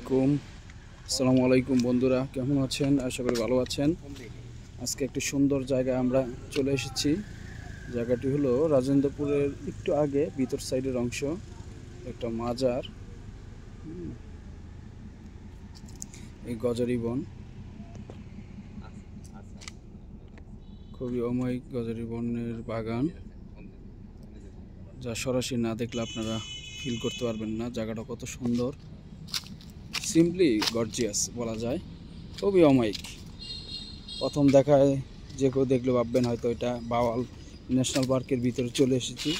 আলাইকুম। আসসালামু আলাইকুম বন্ধুরা, কেমন আছেন? আশা করি ভালো আছেন। আজকে একটি সুন্দর জায়গায় আমরা চলে এসেছি। জায়গাটি হলো রাজেন্দ্রপুরের একটু আগে ভিতর সাইডের অংশ, একটা মাজার। এই গজারি বন, খুবই অমায়িক গজারি বনের বাগান, যা সরাসরি না দেখলে আপনারা ফিল করতে পারবেন না জায়গাটা কত সুন্দর। সিম্পলি গর্জিয়াস বলা যায়, খুবই অমায়িক। প্রথম দেখায় যে কেউ দেখলে ভাববেন হয়তো এটা বাওয়াল ন্যাশনাল পার্কের ভিতরে চলে এসেছি,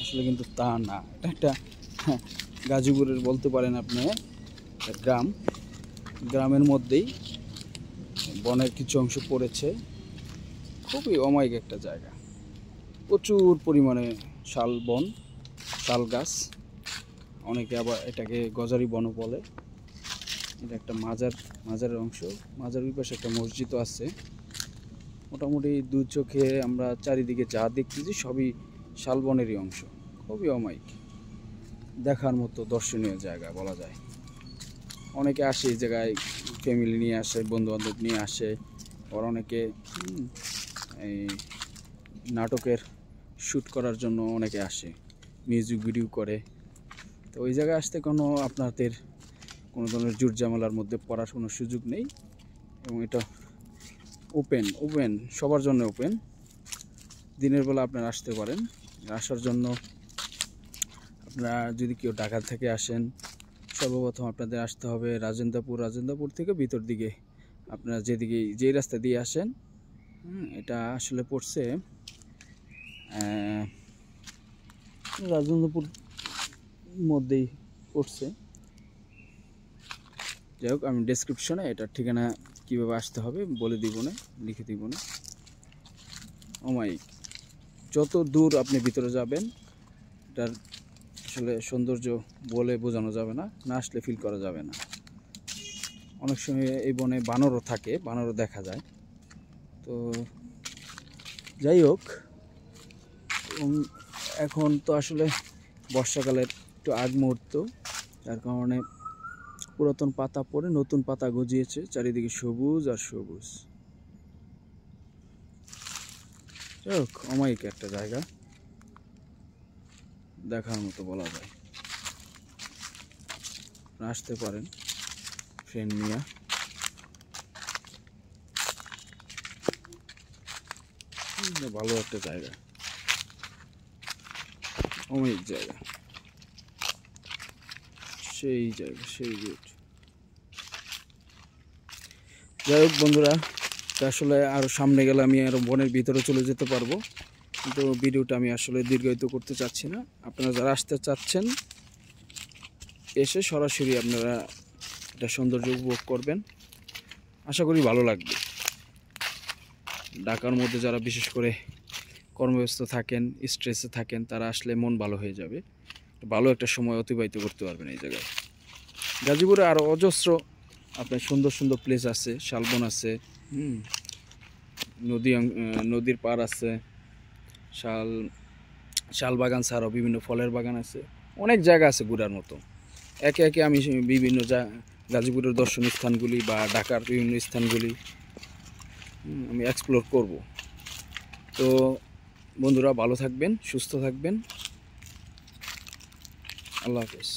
আসলে কিন্তু তা না। এটা একটা গাজীপুরের বলতে পারেন আপনি গ্রাম, গ্রামের মধ্যেই বনের কিছু অংশ পড়েছে। খুবই অমায়িক একটা জায়গা, প্রচুর পরিমাণে শাল বন, শাল গাছ, অনেকে আবার এটাকে গজারি বনও বলে। এটা একটা মাজারের অংশ। মাজারের পাশে একটা মসজিদও আছে। মোটামুটি দু চোখে আমরা চারিদিকে যা দেখতেছি সবই শালবনেরই অংশ। খুবই অমায়িক, দেখার মতো দর্শনীয় জায়গা বলা যায়। অনেকে আসে এই জায়গায়, ফ্যামিলি নিয়ে আসে, বন্ধুবান্ধব নিয়ে আসে। আর অনেকে এই নাটকের শ্যুট করার জন্য অনেকে আসে, মিউজিক ভিডিও করে। তো ওই জায়গায় আসতে আপনাদের কোনো ধরনের জুট ঝামেলার মধ্যে পড়ার কোনো সুযোগ নেই, এবং এটা ওপেন সবার জন্য ওপেন। দিনের বেলা আপনারা আসতে পারেন। আসার জন্য আপনারা যদি কেউ ঢাকা থেকে আসেন, সর্বপ্রথম আপনাদের আসতে হবে রাজেন্দ্রপুর থেকে ভিতর দিকে আপনারা যেই রাস্তা দিয়ে আসেন, এটা আসলে পড়ছে রাজেন্দ্রপুর মধ্যেই পড়ছে। যাই হোক, আমি ডেসক্রিপশনে এটার ঠিকানা কীভাবে আসতে হবে বলে দিব না, লিখে দিব না। অমায়িক, যত দূর আপনি ভিতরে যাবেন এটার আসলে সৌন্দর্য বলে বোঝানো যাবে না, না আসলে ফিল করা যাবে না। অনেক সময় এই বনে বানরও থাকে, বানরও দেখা যায়। তো যাই হোক, এখন তো আসলে বর্ষাকালের একটু আগ মুহূর্ত, যার কারণে পুরাতন পাতা পড়ে নতুন পাতা গজিয়েছে, চারিদিকে সবুজ আর সবুজ। যাই হোক, অমায়িক একটা জায়গা, দেখার মতো বলা যায়। আসতে পারেন ফ্রেন্ড নিয়ে। ভালো একটা জায়গা, অমায়িক জায়গা, সেই জায়গা, সেই গুড। যাই হোক বন্ধুরা, আসলে আরও সামনে গেলে আমি আরও বনের ভিতরে চলে যেতে পারবো, কিন্তু ভিডিওটা আমি আসলে দীর্ঘায়িত করতে চাচ্ছি না। আপনারা যারা আসতে চাচ্ছেন এসে সরাসরি আপনারা এটা সৌন্দর্য উপভোগ করবেন, আশা করি ভালো লাগবে। ঢাকার মধ্যে যারা বিশেষ করে কর্মব্যস্ত থাকেন, স্ট্রেসে থাকেন, তারা আসলে মন ভালো হয়ে যাবে, ভালো একটা সময় অতিবাহিত করতে পারবেন এই জায়গায়। গাজীপুরে আরও অজস্র আপনার সুন্দর সুন্দর প্লেস আছে, শালবন আছে, নদীর পাড় আছে, শাল বাগান ছাড়াও বিভিন্ন ফলের বাগান আছে, অনেক জায়গা আছে ঘোরার মতো। একে একে আমি বিভিন্ন গাজীপুরের দর্শনীয় স্থানগুলি বা ঢাকার বিভিন্ন স্থানগুলি আমি এক্সপ্লোর করব। তো বন্ধুরা, ভালো থাকবেন, সুস্থ থাকবেন, আল্লাহ হাফেজ।